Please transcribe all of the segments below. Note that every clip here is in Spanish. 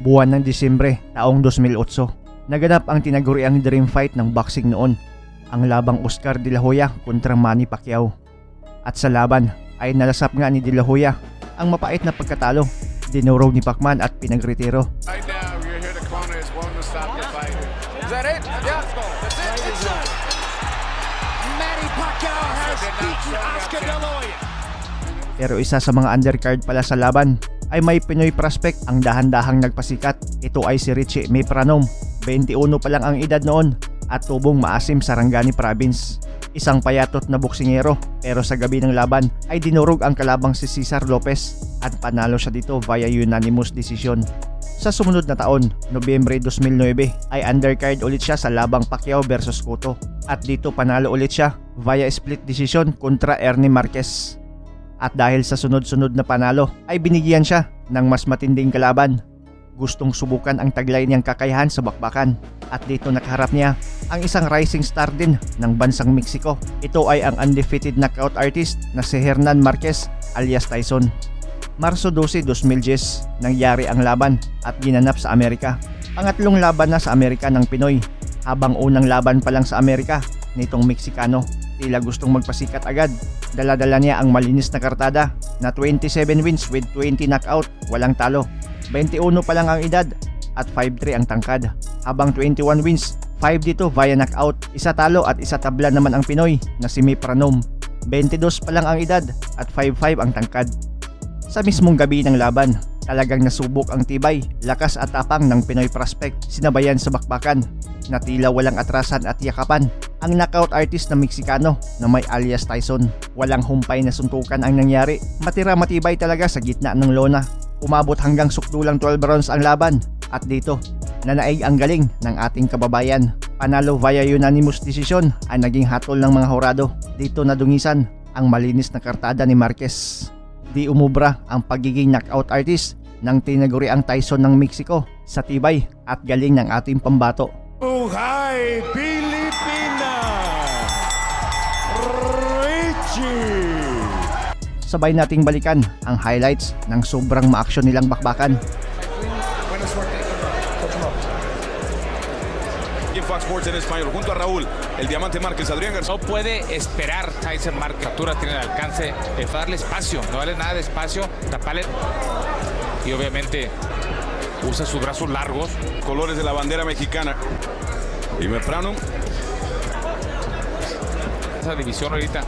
buwan ng Disyembre taong 2008. Naganap ang tinaguriang dream fight ng boxing noon, ang labang Oscar De La Hoya kontra Manny Pacquiao. At sa laban ay nalasap nga ni De La Hoya ang mapait na pagkatalo, dinurog ni Pacman at pinagretiro. Right now, you're here the corner is willing to stop the fight. Is that it? Yeah, that's it. It's done. Manny Pacquiao has beaten Oscar De La Hoya. Pero isa sa mga undercard pala sa laban ay may Pinoy prospect ang dahan-dahang nagpasikat. Ito ay si Richie May Pranom. 21 pa lang ang edad noon at tubong maasim sa Sarangani Province. Isang payatot na boksingero, pero sa gabi ng laban ay dinurog ang kalabang si Cesar Lopez at panalo siya dito via unanimous decision. Sa sumunod na taon, Nobyembre 2009, ay undercard ulit siya sa labang Pacquiao versus Cotto at dito panalo ulit siya via split decision kontra Ernie Marquez. At dahil sa sunod-sunod na panalo ay binigyan siya ng mas matinding kalaban. Gustong subukan ang taglay niyang kakayahan sa bakbakan at dito nakaharap niya ang isang rising star din ng bansang Mexico. Ito ay ang undefeated knockout artist na si Hernan Marquez alias Tyson. Marso 12, 2010 nangyari ang laban at ginanap sa Amerika. Pangatlong laban na sa Amerika ng Pinoy, habang unang laban pa lang sa Amerika nitong Meksikano. Tila gustong magpasikat agad. Dala-dala niya ang malinis na kartada na 27 wins with 20 knockout, walang talo. 21 pa lang ang edad at 5'3 ang tangkad. Habang 21 wins, 5 dito via knockout, isa talo at isa tabla naman ang Pinoy na si May Pranom. 22 pa lang ang edad at 5'5 ang tangkad. Sa mismong gabi ng laban, talagang nasubok ang tibay, lakas at tapang ng Pinoy prospect, sinabayan sa bakbakan na tila walang atrasan at yakapan ang knockout artist na Meksikano na may alias Tyson. Walang humpay na suntukan ang nangyari, matira-matibay talaga sa gitna ng lona. Umabot hanggang sukdulang 12 rounds ang laban at dito nanaig ang galing ng ating kababayan. Panalo via unanimous decision ang naging hatol ng mga hurado. Dito nadungisan ang malinis na kartada ni Marquez. Di umubra ang pagiging knockout artist ng tinaguriang Tyson ng Mexico sa tibay at galing ng ating pambato. Buhay Pilipinas! Richie! Sabay nating balikan ang highlights ng sobrang ma-action nilang bakbakan. En Fox Sports en español, junto a Raúl, el Diamante Márquez, Adrián García. No puede esperar Tyson Márquez. La altura tiene el alcance, darle espacio, no darle nada de espacio, taparle. Y obviamente usa sus brazos largos. Colores de la bandera mexicana. Y Pranom. Esa división ahorita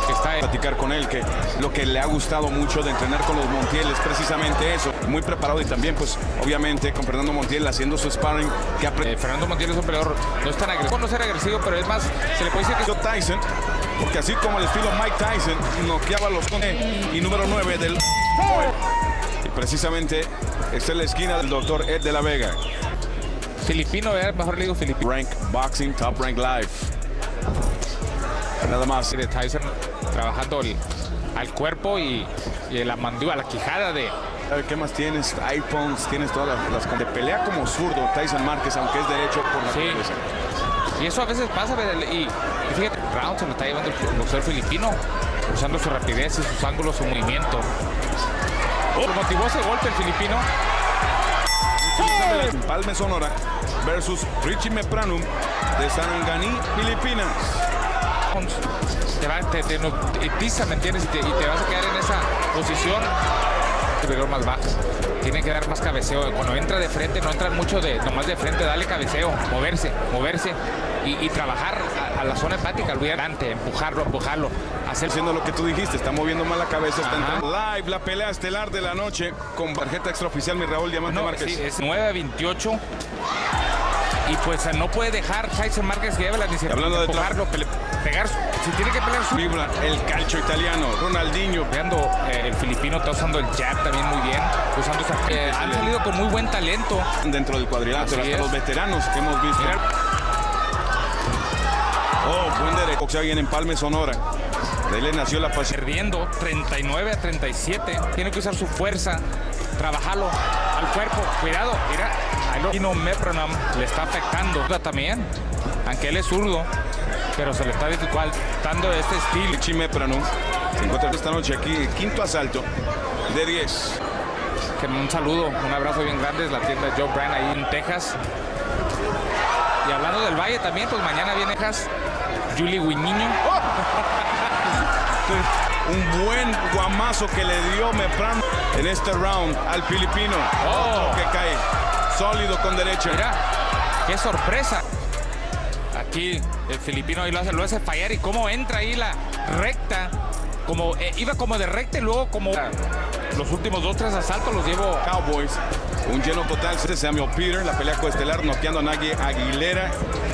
que está Platicar con él, que lo que le ha gustado mucho de entrenar con los Montiel es precisamente eso. Muy preparado y también, pues, obviamente, con Fernando Montiel haciendo su sparring. Fernando Montiel es un peleador, no es tan agresivo, no ser agresivo, pero es más, se le puede decir que Tyson, porque así como el estilo Mike Tyson noqueaba los y número 9 del... Y precisamente esta es la esquina del doctor Ed de la Vega. filipino, mejor le digo filipino. Rank Boxing, Top Rank Live. Nada más. De Tyson trabajando al cuerpo y la mandíbula, la quijada de... ¿Qué más tienes? iPhones, tienes todas las... De pelea como zurdo, Tyson Márquez, aunque es derecho por la cabeza. Y eso a veces pasa, y fíjate, round se lo está llevando el boxeador filipino, usando su rapidez y sus ángulos, su movimiento. Motivó ese golpe el filipino. Palme Sonora versus Richie May Pranom de Sarangani, Filipinas. Te hipnotiza, ¿me entiendes? Y te vas a quedar en esa posición. El vigor más bajo. Tiene que dar más cabeceo. Cuando entra de frente, no entra mucho nomás de frente, dale cabeceo, moverse y trabajar a la zona hepática, adelante, empujarlo, Haciendo lo que tú dijiste, está moviendo más la cabeza, está entrando live, la pelea estelar de la noche con tarjeta extraoficial, mi Raúl Diamante Márquez. Sí, es 9-28 y pues no puede dejar Tyson Márquez que lleve la iniciativa. Hablando de empujarlo, pegar, si tiene que pelear su... Vibra el calcio italiano, Ronaldinho. Veando, el filipino está usando el jab también muy bien, usando han salido con muy buen talento. Dentro del cuadrilátero, hasta los veteranos que hemos visto. Mira. Buen derecho. Boxea bien en Palme, Sonora. De ahí le nació la pasión. Perdiendo 39-37. Tiene que usar su fuerza, trabajarlo al cuerpo. Cuidado, mira. May Pranom le está afectando también, aunque él es zurdo, pero se le está dificultando este estilo. Richie May Pranom se encuentra esta noche aquí, quinto asalto de 10. que un saludo, un abrazo bien grande, es la tienda Joe Brand ahí en Texas. Y hablando del Valle también, pues mañana viene Texas, Julie Winiño. Un buen guamazo que le dio Meprano en este round al filipino. Otro que cae sólido con derecha. Mira, qué sorpresa. Aquí el filipino ahí lo hace fallar y cómo entra ahí la recta. Como iba como de recta y luego como los últimos 2-3 asaltos los llevo. Cowboys, un lleno total. Samuel Peter, la pelea coestelar, noqueando a Nagy Aguilera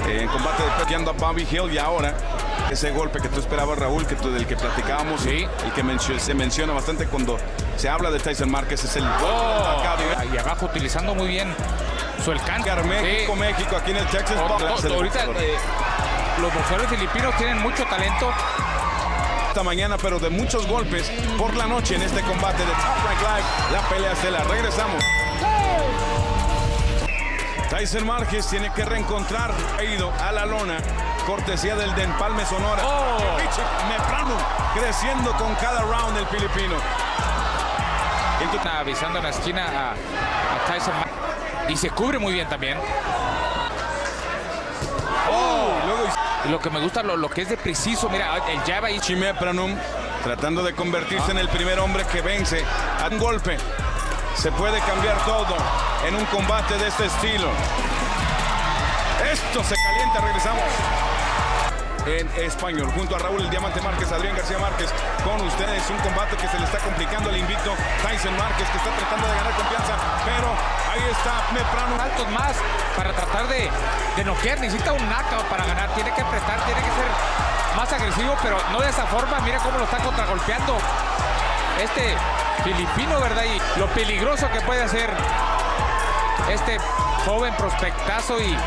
en combate de noqueando a Bobby Hill. Y ahora ese golpe que tú esperabas, Raúl, del que platicábamos, sí, y que se menciona bastante cuando se habla de Tyson Márquez, es el y abajo utilizando muy bien su alcance. México, sí. México, aquí en el Texas. Ahorita los boxeadores filipinos tienen mucho talento. Esta mañana, pero de muchos golpes por la noche en este combate de Top Rank Live, la pelea estelar. Regresamos. Tyson Márquez tiene que reencontrar, ha ido a la lona, cortesía del de Empalme, Sonora. Meprano creciendo con cada round el filipino. Avisando en la esquina a Tyson Márquez. Y se cubre muy bien también. Y lo que me gusta, lo que es de preciso, mira, el jab ahí. Meprano tratando de convertirse en el primer hombre que vence a un golpe. Se puede cambiar todo en un combate de este estilo. Esto se calienta, regresamos. En español, junto a Raúl el Diamante Márquez, Adrián García Márquez, con ustedes un combate que se le está complicando al invicto Tyson Márquez, que está tratando de ganar confianza, pero ahí está Meprano. Altos más para tratar de noquear, necesita un knockout para ganar, tiene que apretar, tiene que ser más agresivo, pero no de esa forma. Mira cómo lo está contragolpeando este filipino, ¿verdad? Y lo peligroso que puede hacer este joven prospectazo, y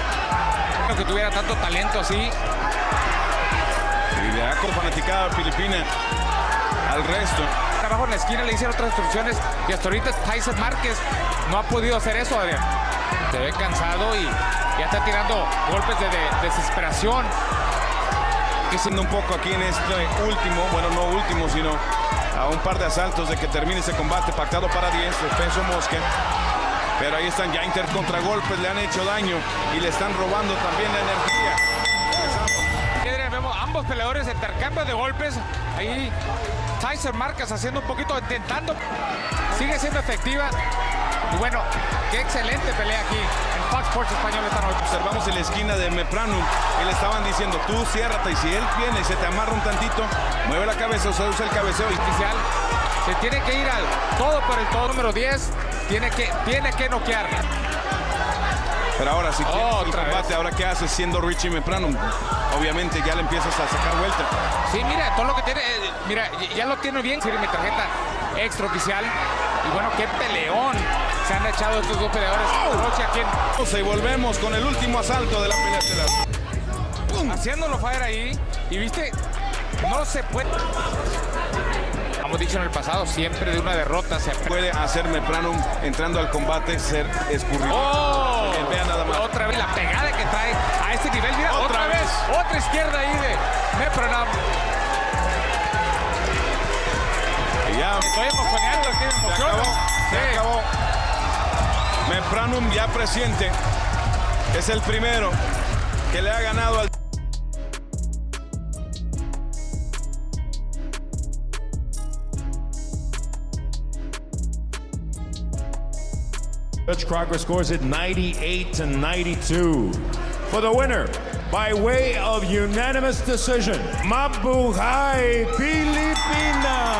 que tuviera tanto talento así. Y le da con fanaticada filipina al resto. Abajo en la esquina le hicieron otras instrucciones y hasta ahorita Tyson Márquez no ha podido hacer eso, Adrián. Se ve cansado y ya está tirando golpes de desesperación. Que siendo un poco aquí en este último, bueno, no último, sino a un par de asaltos de que termine ese combate pactado para 10, el peso mosca. Pero ahí están ya contragolpes, le han hecho daño y le están robando también la energía. Vemos ambos peleadores intercambio de golpes. Ahí Tyson Márquez haciendo un poquito, intentando. Sigue siendo efectiva. Y bueno, qué excelente pelea aquí en Fox Sports Español esta noche. Observamos en la esquina de Meprano y le estaban diciendo, tú ciérrate, y si él viene y se te amarra un tantito, mueve la cabeza o se usa el cabeceo. Oficial, se tiene que ir al todo por el todo. Número 10, tiene que noquear. Pero ahora si tienes el combate, ahora qué haces siendo Richie Meprano, obviamente ya le empiezas a sacar vuelta. Sí, mira, todo lo que tiene, mira, ya lo tiene bien. Mi tarjeta extraoficial. Y bueno, qué peleón se han echado estos dos peleadores esta noche aquí en... Y volvemos con el último asalto de la pelea estelar. Haciéndolo fire ahí, y viste, no se puede. Hemos dicho en el pasado, siempre de una derrota se puede hacer Meprano entrando al combate ser escurrido. Vean nada más. Otra vez la pegada que trae a este nivel. Mira, otra vez. Otra izquierda ahí de Meprano. Y ya. Estoy emocionando aquí. Se acabó. Se acabó. Meprano ya presiente. Es el primero que le ha ganado al... Judge Crocker scores it 98-92. For the winner, by way of unanimous decision, Mabuhay Pilipina.